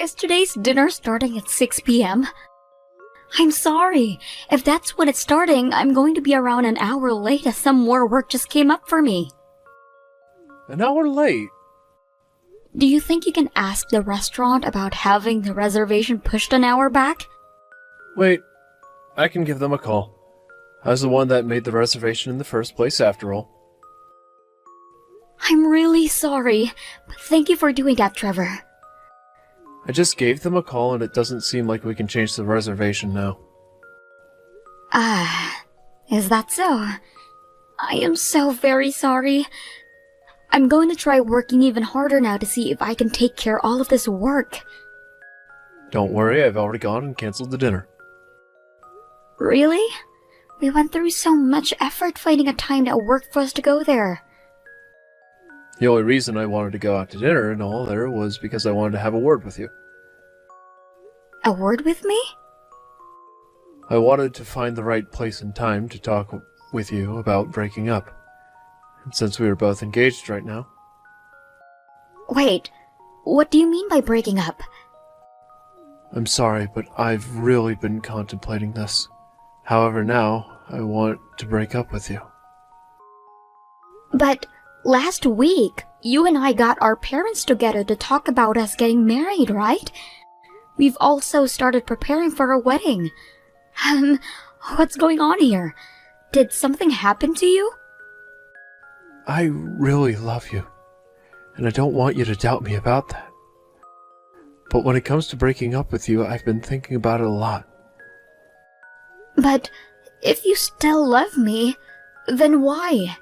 Is today's dinner starting at 6 p.m.? I'm sorry. If that's when it's starting, I'm going to be around an hour late as some more work just came up for me. An hour late? Do you think you can ask the restaurant about having the reservation pushed an hour back? Wait, I can give them a call. I was the one that made the reservation in the first place, after all. I'm really sorry, but thank you for doing that, Trevor. I just gave them a call and it doesn't seem like we can change the reservation now. Is that so? I am so very sorry. I'm going to try working even harder now to see if I can take care of all of this work. Don't worry, I've already gone and canceled the dinner. Really? We went through so much effort finding a time that worked for us to go there. The only reason I wanted to go out to dinner and all there was because I wanted to have a word with you. A word with me? I wanted to find the right place and time to talk with you about breaking up. And since we were both engaged right now... Wait, what do you mean by breaking up? I'm sorry, but I've really been contemplating this. However, now, I want to break up with you. But last week, you and I got our parents together to talk about us getting married, right? We've also started preparing for a wedding. What's going on here? Did something happen to you? I really love you, and I don't want you to doubt me about that. But when it comes to breaking up with you, I've been thinking about it a lot. But if you still love me, then why?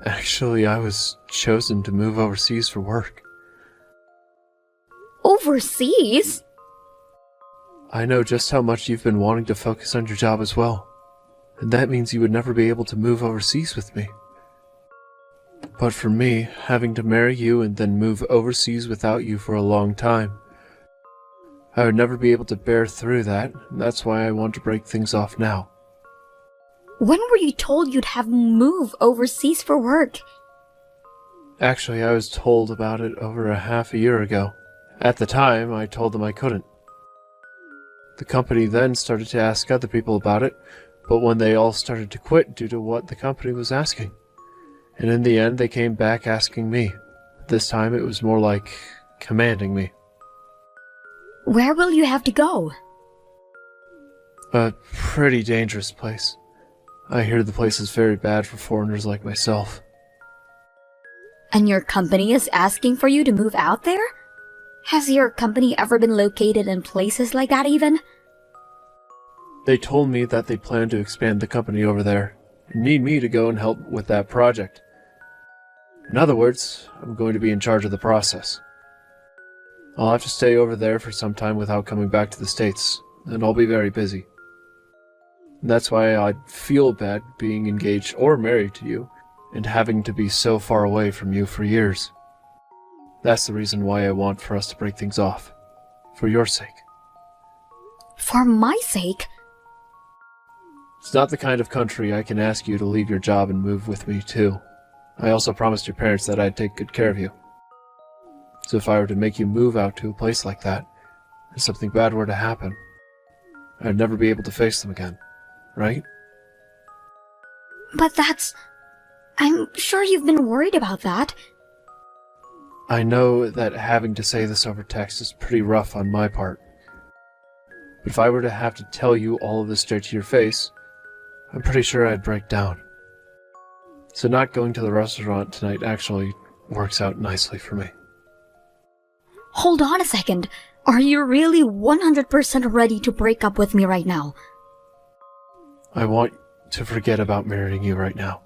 Actually, I was chosen to move overseas for work. Overseas? I know just how much you've been wanting to focus on your job as well, and that means you would never be able to move overseas with me. But for me, having to marry you and then move overseas without you for a long time, I would never be able to bear through that, and that's why I want to break things off now. When were you told you'd have move overseas for work? Actually, I was told about it over a half a year ago. At the time, I told them I couldn't. The company then started to ask other people about it, but when they all started to quit due to what the company was asking. And in the end, they came back asking me. This time, it was more like commanding me. Where will you have to go? A pretty dangerous place. I hear the place is very bad for foreigners like myself. And your company is asking for you to move out there? Has your company ever been located in places like that even? They told me that they plan to expand the company over there and need me to go and help with that project. In other words, I'm going to be in charge of the process. I'll have to stay over there for some time without coming back to the States, and I'll be very busy. And that's why I'd feel bad being engaged or married to you, and having to be so far away from you for years. That's the reason why I want for us to break things off. For your sake. For my sake? It's not the kind of country I can ask you to leave your job and move with me too. I also promised your parents that I'd take good care of you. So if I were to make you move out to a place like that, and something bad were to happen, I'd never be able to face them again, right? But I'm sure you've been worried about that. I know that having to say this over text is pretty rough on my part. But if I were to have to tell you all of this straight to your face, I'm pretty sure I'd break down. So not going to the restaurant tonight actually works out nicely for me. Hold on a second. Are you really 100% ready to break up with me right now? I want to forget about marrying you right now.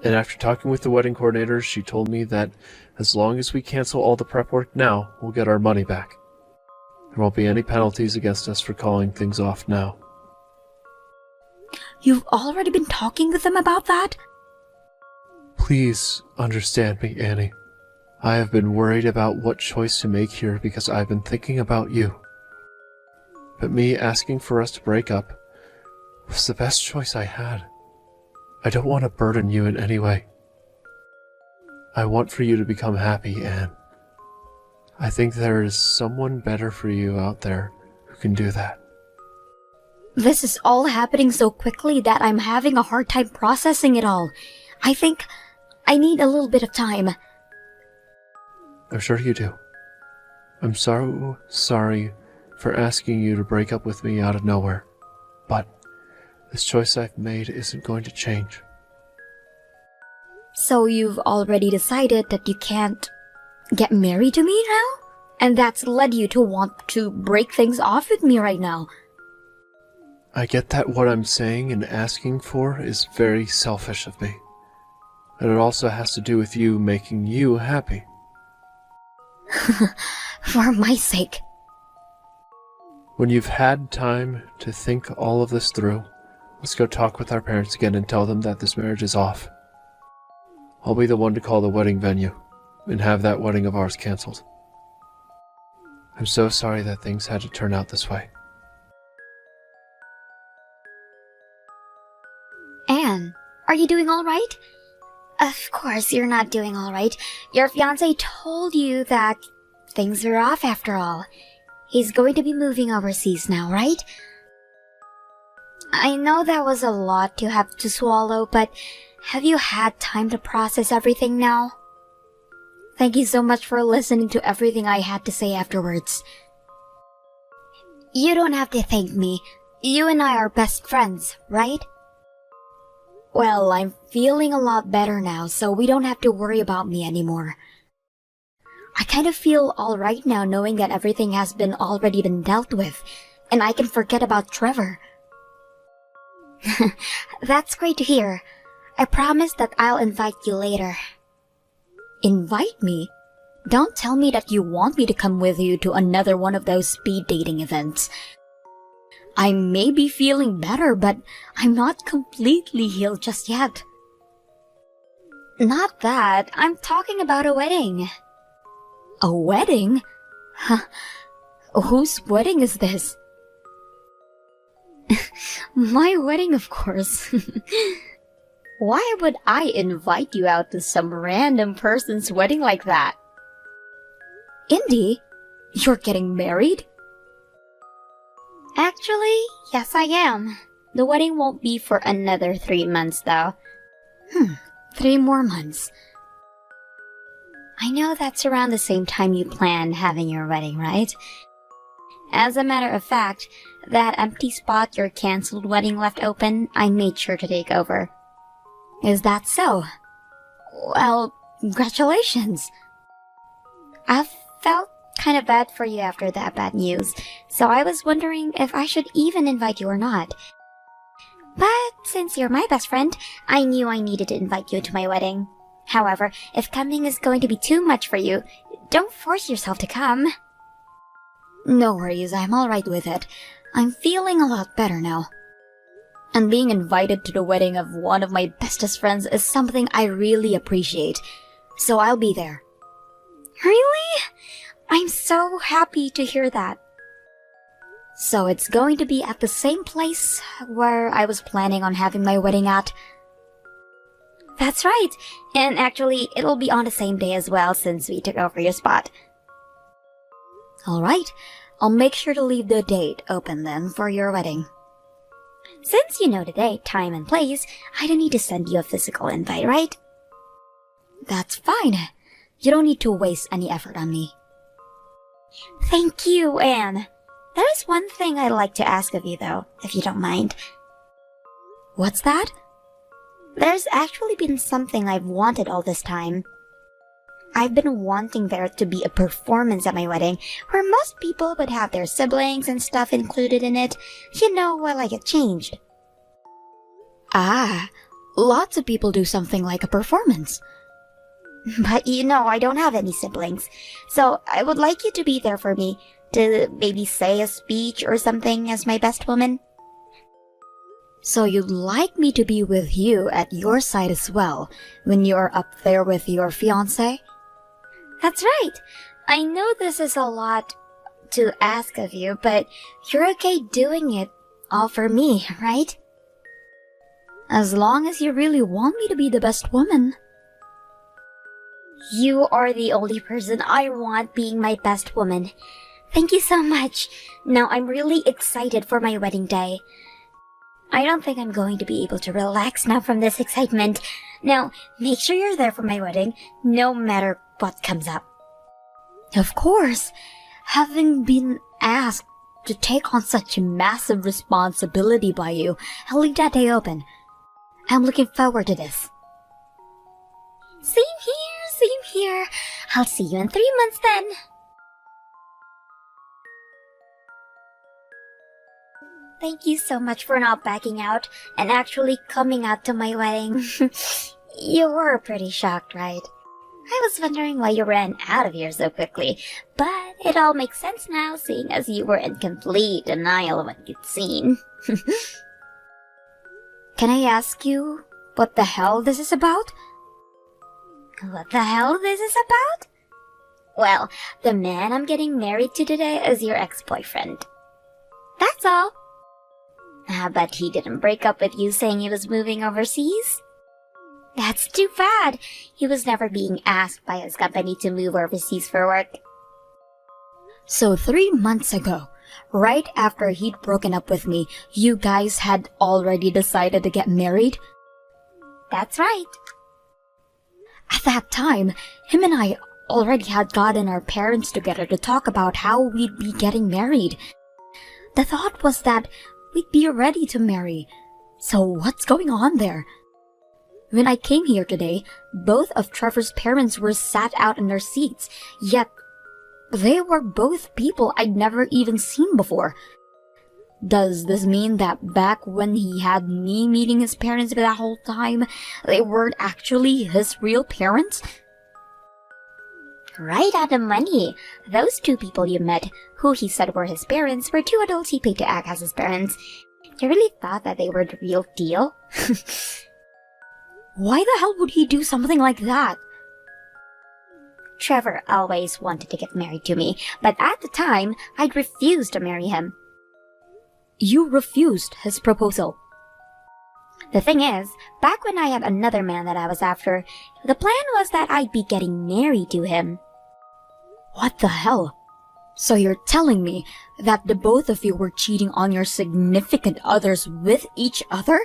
And after talking with the wedding coordinator, she told me that as long as we cancel all the prep work now, we'll get our money back. There won't be any penalties against us for calling things off now. You've already been talking with them about that? Please understand me, Annie. I have been worried about what choice to make here because I've been thinking about you. But me asking for us to break up was the best choice I had. I don't want to burden you in any way. I want for you to become happy, Anne. I think there is someone better for you out there who can do that. This is all happening so quickly that I'm having a hard time processing it all. I think I need a little bit of time. I'm sure you do. I'm so sorry for asking you to break up with me out of nowhere, but this choice I've made isn't going to change. So you've already decided that you can't get married to me now? And that's led you to want to break things off with me right now. I get that what I'm saying and asking for is very selfish of me. And it also has to do with you making you happy. For my sake. When you've had time to think all of this through, let's go talk with our parents again and tell them that this marriage is off. I'll be the one to call the wedding venue and have that wedding of ours canceled. I'm so sorry that things had to turn out this way. Anne, are you doing all right? Of course you're not doing all right. Your fiancé told you that things are off after all. He's going to be moving overseas now, right? I know that was a lot to have to swallow, but have you had time to process everything now? Thank you so much for listening to everything I had to say afterwards. You don't have to thank me. You and I are best friends, right? Well, I'm feeling a lot better now, so we don't have to worry about me anymore. I kind of feel alright now knowing that everything has already been dealt with, and I can forget about Trevor. That's great to hear. I promise that I'll invite you later. Invite me? Don't tell me that you want me to come with you to another one of those speed dating events. I may be feeling better, but I'm not completely healed just yet. Not that. I'm talking about a wedding. A wedding? Huh. Whose wedding is this? My wedding, of course. Why would I invite you out to some random person's wedding like that? Indy, you're getting married? Actually, yes I am. The wedding won't be for another 3 months though. 3 more months. I know that's around the same time you planned having your wedding, right? As a matter of fact, that empty spot your cancelled wedding left open, I made sure to take over. Is that so? Well, congratulations. I felt kind of bad for you after that bad news, so I was wondering if I should even invite you or not. But since you're my best friend, I knew I needed to invite you to my wedding. However, if coming is going to be too much for you, don't force yourself to come. No worries, I'm alright with it. I'm feeling a lot better now. And being invited to the wedding of one of my bestest friends is something I really appreciate, so I'll be there. Really? I'm so happy to hear that. So it's going to be at the same place where I was planning on having my wedding at? That's right, and actually it'll be on the same day as well since we took over your spot. Alright, I'll make sure to leave the date open then for your wedding. Since you know the date, time, and place, I don't need to send you a physical invite, right? That's fine. You don't need to waste any effort on me. Thank you, Anne. There's one thing I'd like to ask of you, though, if you don't mind. What's that? There's actually been something I've wanted all this time. I've been wanting there to be a performance at my wedding, where most people would have their siblings and stuff included in it, you know, while I get changed. Ah, lots of people do something like a performance. But you know, I don't have any siblings, so I would like you to be there for me, to maybe say a speech or something as my best woman. So you'd like me to be with you at your side as well, when you're up there with your fiancé? That's right! I know this is a lot to ask of you, but you're okay doing it all for me, right? As long as you really want me to be the best woman. You are the only person I want being my best woman. Thank you so much. Now I'm really excited for my wedding day. I don't think I'm going to be able to relax now from this excitement. Now, make sure you're there for my wedding, no matter what comes up. Of course. Having been asked to take on such a massive responsibility by you, I'll leave that day open. I'm looking forward to this. Same here. I'll see you in 3 months then. Thank you so much for not backing out and actually coming out to my wedding. You were pretty shocked, right? I was wondering why you ran out of here so quickly, but it all makes sense now, seeing as you were in complete denial of what you'd seen. Can I ask you what the hell this is about? What the hell this is about? Well, the man I'm getting married to today is your ex-boyfriend. That's all. But he didn't break up with you saying he was moving overseas? That's too bad. He was never being asked by his company to move overseas for work. So 3 months ago, right after he'd broken up with me, you guys had already decided to get married? That's right. At that time, him and I already had gotten our parents together to talk about how we'd be getting married. The thought was that we'd be ready to marry. So what's going on there? When I came here today, both of Trevor's parents were sat out in their seats, yet they were both people I'd never even seen before. Does this mean that back when he had me meeting his parents that whole time, they weren't actually his real parents? Right on the money. Those two people you met, who he said were his parents, were two adults he paid to act as his parents. You really thought that they were the real deal? Why the hell would he do something like that? Trevor always wanted to get married to me, but at the time, I'd refused to marry him. You refused his proposal? The thing is, back when I had another man that I was after, the plan was that I'd be getting married to him. What the hell? So you're telling me that the both of you were cheating on your significant others with each other?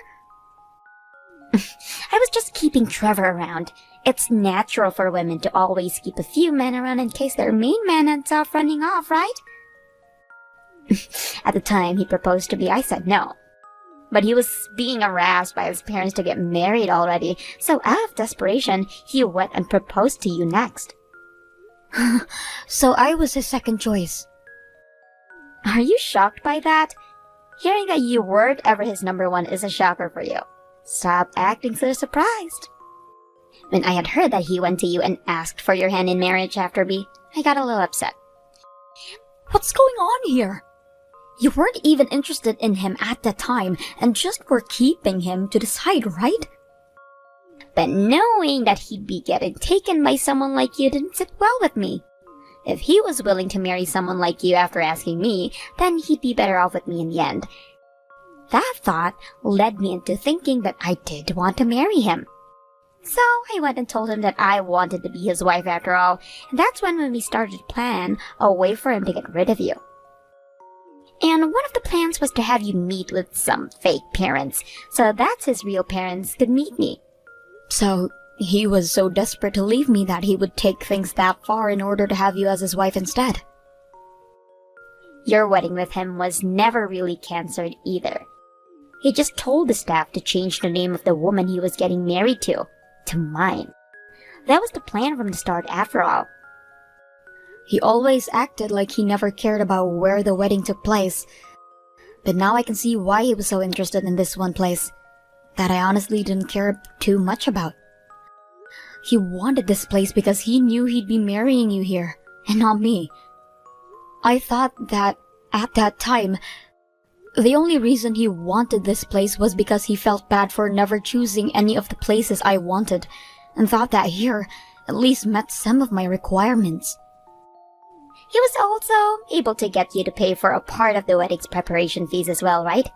I was just keeping Trevor around. It's natural for women to always keep a few men around in case their main man ends up running off, right? At the time he proposed to me, I said no. But he was being harassed by his parents to get married already, so out of desperation, he went and proposed to you next. So I was his second choice. Are you shocked by that? Hearing that you weren't ever his number one is a shocker for you. Stop acting so surprised. When I had heard that he went to you and asked for your hand in marriage after me, I got a little upset. What's going on here? You weren't even interested in him at the time and just were keeping him to the side, right? But knowing that he'd be getting taken by someone like you didn't sit well with me. If he was willing to marry someone like you after asking me, then he'd be better off with me in the end. That thought led me into thinking that I did want to marry him. So I went and told him that I wanted to be his wife after all, and that's when we started to plan a way for him to get rid of you. And one of the plans was to have you meet with some fake parents, so that his real parents could meet me. So he was so desperate to leave me that he would take things that far in order to have you as his wife instead. Your wedding with him was never really cancelled either. He just told the staff to change the name of the woman he was getting married to mine. That was the plan from the start after all. He always acted like he never cared about where the wedding took place. But now I can see why he was so interested in this one place that I honestly didn't care too much about. He wanted this place because he knew he'd be marrying you here, and not me. I thought that, at that time, the only reason he wanted this place was because he felt bad for never choosing any of the places I wanted, and thought that here at least met some of my requirements. He was also able to get you to pay for a part of the wedding's preparation fees as well, right?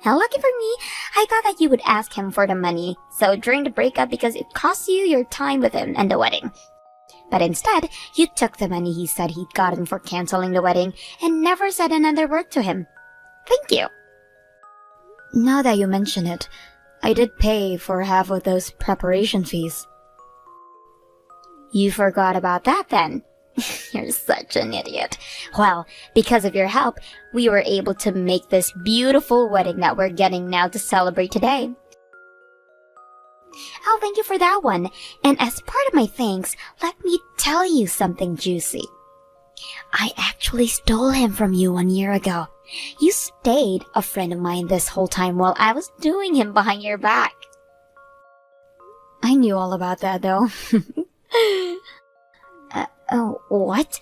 Now, lucky for me, I thought that you would ask him for the money, so during the breakup because it cost you your time with him and the wedding. But instead, you took the money he said he'd gotten for canceling the wedding and never said another word to him. Thank you. Now that you mention it, I did pay for half of those preparation fees. You forgot about that then? You're such an idiot. Well, because of your help, we were able to make this beautiful wedding that we're getting now to celebrate today. Oh, thank you for that one. And as part of my thanks, let me tell you something juicy. I actually stole him from you 1 year ago. You stayed a friend of mine this whole time while I was doing him behind your back. I knew all about that, though. Oh, what?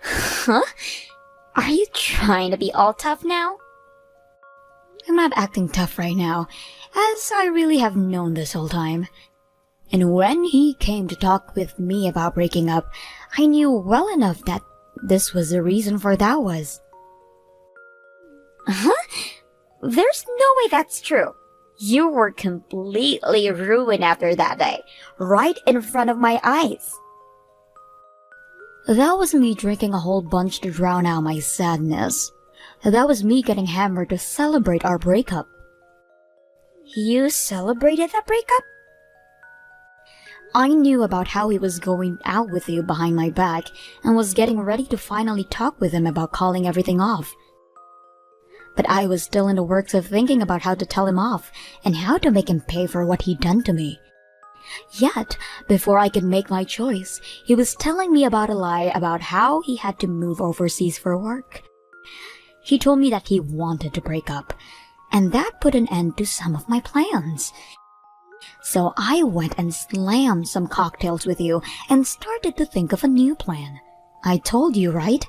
Huh? Are you trying to be all tough now? I'm not acting tough right now, as I really have known this whole time. And when he came to talk with me about breaking up, I knew well enough that this was the reason for that was. Huh? There's no way that's true. You were completely ruined after that day, right in front of my eyes. That was me drinking a whole bunch to drown out my sadness. That was me getting hammered to celebrate our breakup. You celebrated that breakup? I knew about how he was going out with you behind my back and was getting ready to finally talk with him about calling everything off. But I was still in the works of thinking about how to tell him off and how to make him pay for what he'd done to me. Yet, before I could make my choice, he was telling me about a lie about how he had to move overseas for work. He told me that he wanted to break up, and that put an end to some of my plans. So I went and slammed some cocktails with you and started to think of a new plan. I told you, right?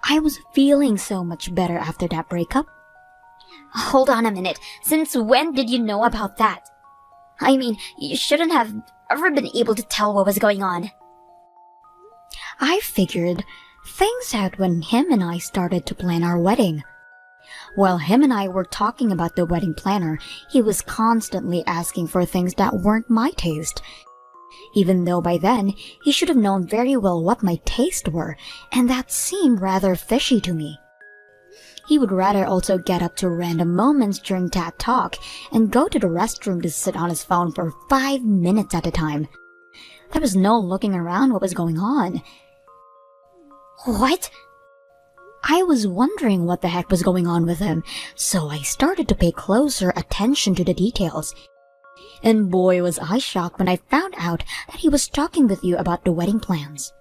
I was feeling so much better after that breakup. Hold on a minute. Since when did you know about that? I mean, you shouldn't have ever been able to tell what was going on. I figured things out when him and I started to plan our wedding. While him and I were talking about the wedding planner, he was constantly asking for things that weren't my taste. Even though by then, he should have known very well what my tastes were, and that seemed rather fishy to me. He would rather also get up to random moments during that talk and go to the restroom to sit on his phone for 5 minutes at a time. There was no looking around what was going on. What? I was wondering what the heck was going on with him, so I started to pay closer attention to the details. And boy was I shocked when I found out that he was talking with you about the wedding plans.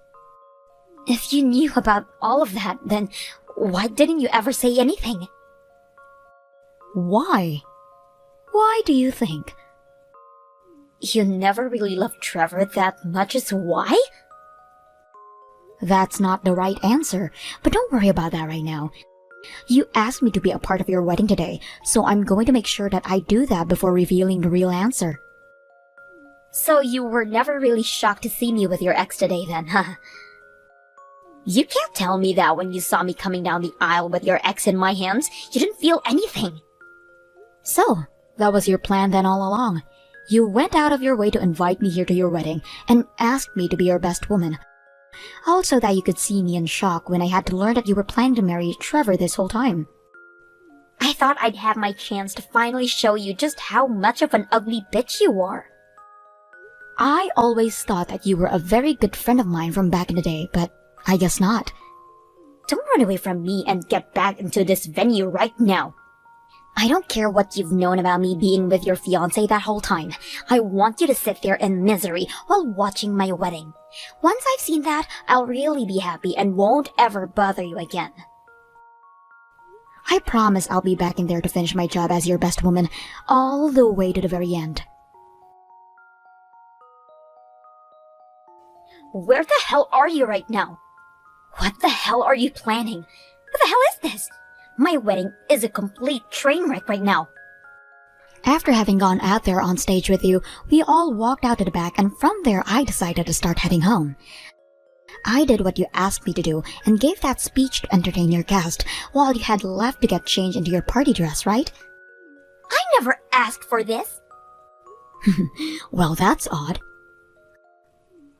If you knew about all of that, then why didn't you ever say anything? Why? Why do you think? You never really loved Trevor that much is why? That's not the right answer, but don't worry about that right now. You asked me to be a part of your wedding today, so I'm going to make sure that I do that before revealing the real answer. So you were never really shocked to see me with your ex today then, huh? You can't tell me that when you saw me coming down the aisle with your ex in my hands, you didn't feel anything. So, that was your plan then all along. You went out of your way to invite me here to your wedding and asked me to be your best woman. Also that you could see me in shock when I had to learn that you were planning to marry Trevor this whole time. I thought I'd have my chance to finally show you just how much of an ugly bitch you are. I always thought that you were a very good friend of mine from back in the day, but I guess not. Don't run away from me and get back into this venue right now. I don't care what you've known about me being with your fiancé that whole time. I want you to sit there in misery while watching my wedding. Once I've seen that, I'll really be happy and won't ever bother you again. I promise I'll be back in there to finish my job as your best woman, all the way to the very end. Where the hell are you right now? What the hell are you planning? What the hell is this? My wedding is a complete train wreck right now. After having gone out there on stage with you, we all walked out to the back, and from there I decided to start heading home. I did what you asked me to do and gave that speech to entertain your guest while you had left to get changed into your party dress, right? I never asked for this. Well, that's odd.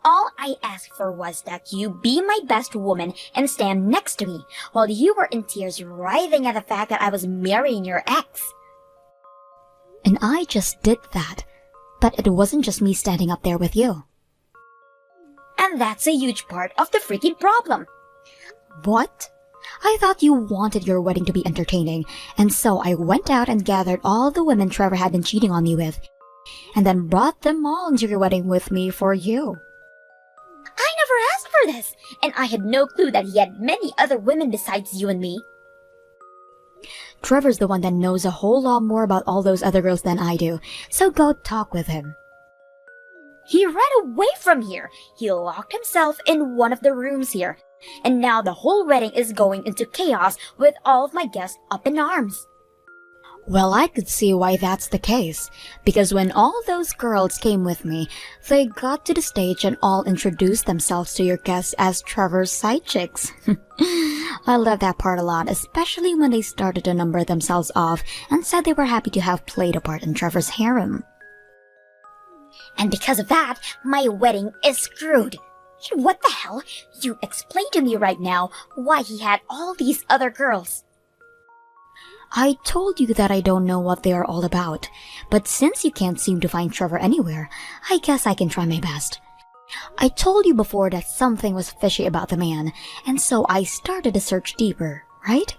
All I asked for was that you be my best woman and stand next to me while you were in tears writhing at the fact that I was marrying your ex. And I just did that. But it wasn't just me standing up there with you. And that's a huge part of the freaking problem. What? I thought you wanted your wedding to be entertaining, and so I went out and gathered all the women Trevor had been cheating on me with, and then brought them all into your wedding with me for you. I never asked for this, and I had no clue that he had many other women besides you and me. Trevor's the one that knows a whole lot more about all those other girls than I do, so go talk with him. He ran away from here. He locked himself in one of the rooms here, and now the whole wedding is going into chaos with all of my guests up in arms. Well, I could see why that's the case, because when all those girls came with me, they got to the stage and all introduced themselves to your guests as Trevor's side chicks. I love that part a lot, especially when they started to number themselves off and said they were happy to have played a part in Trevor's harem. And because of that, my wedding is screwed. What the hell? You explain to me right now why he had all these other girls. I told you that I don't know what they are all about, but since you can't seem to find Trevor anywhere, I guess I can try my best. I told you before that something was fishy about the man, and so I started to search deeper, right?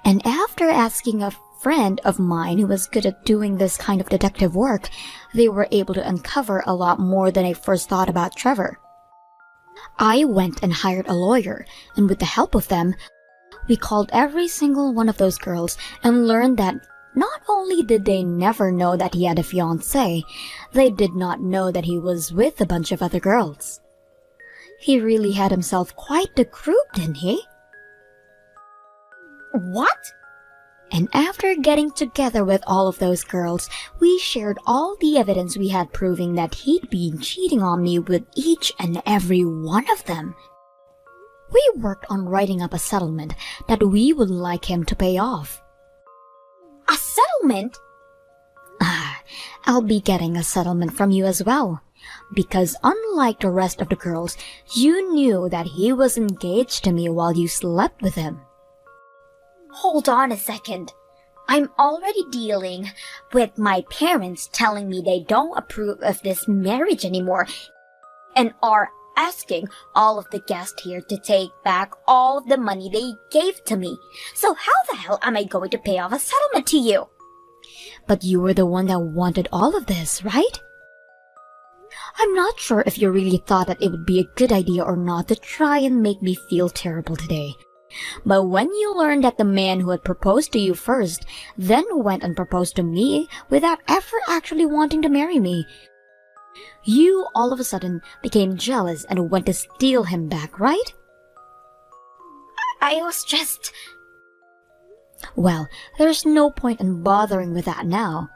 And after asking a friend of mine who was good at doing this kind of detective work, they were able to uncover a lot more than I first thought about Trevor. I went and hired a lawyer, and with the help of them, we called every single one of those girls and learned that not only did they never know that he had a fiancé, they did not know that he was with a bunch of other girls. He really had himself quite the group, didn't he? What? And after getting together with all of those girls, we shared all the evidence we had proving that he'd been cheating on me with each and every one of them. We worked on writing up a settlement that we would like him to pay off. A settlement? I'll be getting a settlement from you as well. Because unlike the rest of the girls, you knew that he was engaged to me while you slept with him. Hold on a second. I'm already dealing with my parents telling me they don't approve of this marriage anymore and are asking all of the guests here to take back all of the money they gave to me. So how the hell am I going to pay off a settlement to you? But you were the one that wanted all of this, right? I'm not sure if you really thought that it would be a good idea or not to try and make me feel terrible today. But when you learned that the man who had proposed to you first then went and proposed to me without ever actually wanting to marry me, you all of a sudden became jealous and went to steal him back, right? I was just... Well, there's no point in bothering with that now.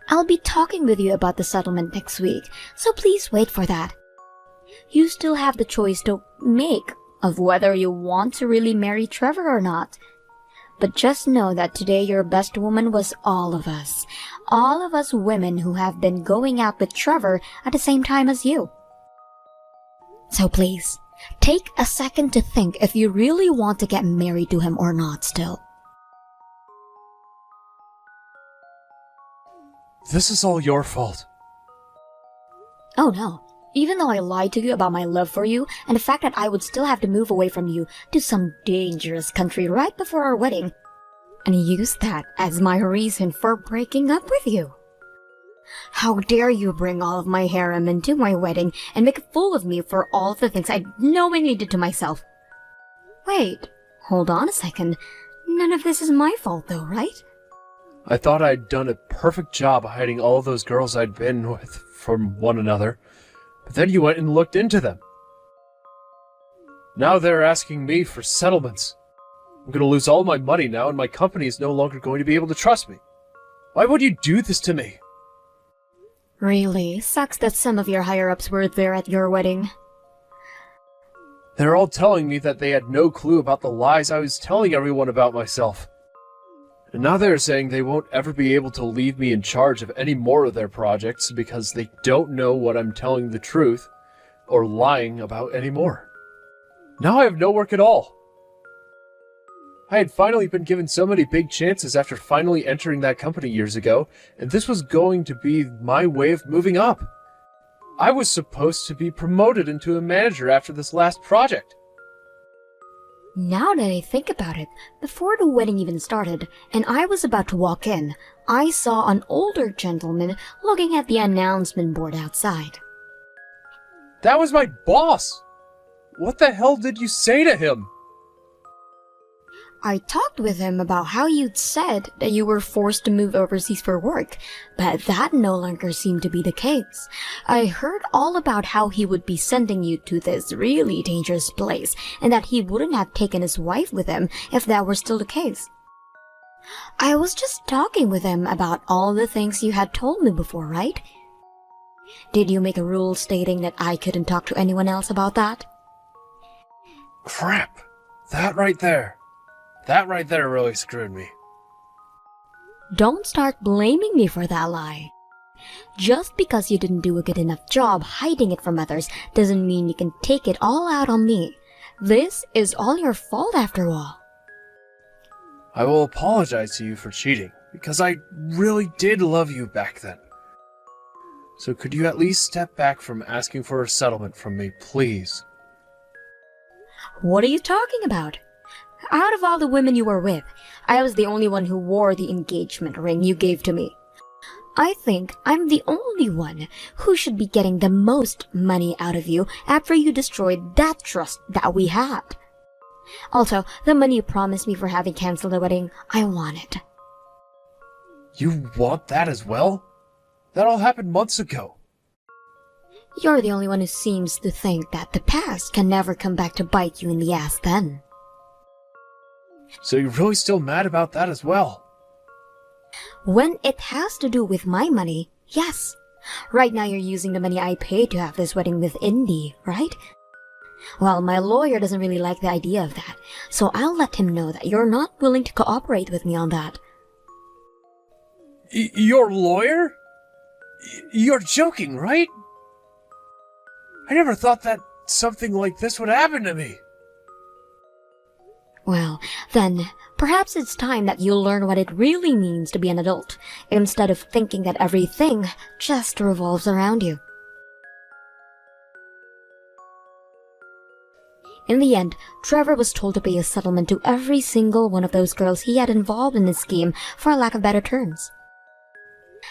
I'll be talking with you about the settlement next week, so please wait for that. You still have the choice to make of whether you want to really marry Trevor or not. But just know that today your best woman was all of us women who have been going out with Trevor at the same time as you. So please, take a second to think if you really want to get married to him or not still. This is all your fault. Oh no. Even though I lied to you about my love for you and the fact that I would still have to move away from you to some dangerous country right before our wedding, and use that as my reason for breaking up with you. How dare you bring all of my harem into my wedding and make a fool of me for all of the things I knowingly did to myself. Wait, hold on a second. None of this is my fault though, right? I thought I'd done a perfect job hiding all of those girls I'd been with from one another. But then you went and looked into them. Now they're asking me for settlements. I'm going to lose all my money now, and my company is no longer going to be able to trust me. Why would you do this to me? Really? Sucks that some of your higher-ups were there at your wedding. They're all telling me that they had no clue about the lies I was telling everyone about myself. And now they're saying they won't ever be able to leave me in charge of any more of their projects because they don't know what I'm telling the truth, or lying about anymore. Now I have no work at all. I had finally been given so many big chances after finally entering that company years ago, and this was going to be my way of moving up. I was supposed to be promoted into a manager after this last project. Now that I think about it, before the wedding even started, and I was about to walk in, I saw an older gentleman looking at the announcement board outside. That was my boss! What the hell did you say to him? I talked with him about how you'd said that you were forced to move overseas for work, but that no longer seemed to be the case. I heard all about how he would be sending you to this really dangerous place, and that he wouldn't have taken his wife with him if that were still the case. I was just talking with him about all the things you had told me before, right? Did you make a rule stating that I couldn't talk to anyone else about that? Crap. That right there really screwed me. Don't start blaming me for that lie. Just because you didn't do a good enough job hiding it from others doesn't mean you can take it all out on me. This is all your fault after all. I will apologize to you for cheating, because I really did love you back then. So could you at least step back from asking for a settlement from me, please? What are you talking about? Out of all the women you were with, I was the only one who wore the engagement ring you gave to me. I think I'm the only one who should be getting the most money out of you after you destroyed that trust that we had. Also, the money you promised me for having canceled the wedding, I want it. You want that as well? That all happened months ago. You're the only one who seems to think that the past can never come back to bite you in the ass then. So you're really still mad about that as well? When it has to do with my money, yes. Right now you're using the money I paid to have this wedding with Indy, right? Well, my lawyer doesn't really like the idea of that, so I'll let him know that you're not willing to cooperate with me on that. Your lawyer? You're joking, right? I never thought that something like this would happen to me. Well, then, perhaps it's time that you learn what it really means to be an adult, instead of thinking that everything just revolves around you. In the end, Trevor was told to pay a settlement to every single one of those girls he had involved in this scheme, for lack of better terms.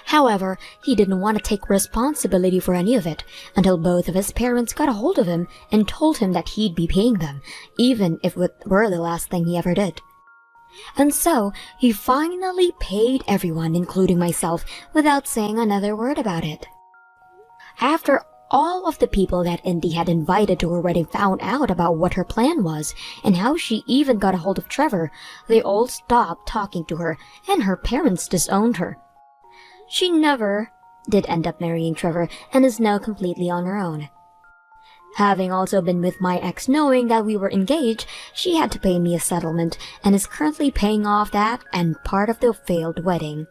However, he didn't want to take responsibility for any of it until both of his parents got a hold of him and told him that he'd be paying them, even if it were the last thing he ever did. And so, he finally paid everyone, including myself, without saying another word about it. After all of the people that Indy had invited to her wedding found out about what her plan was and how she even got a hold of Trevor, they all stopped talking to her, and her parents disowned her. She never did end up marrying Trevor and is now completely on her own. Having also been with my ex knowing that we were engaged, she had to pay me a settlement and is currently paying off that and part of the failed wedding.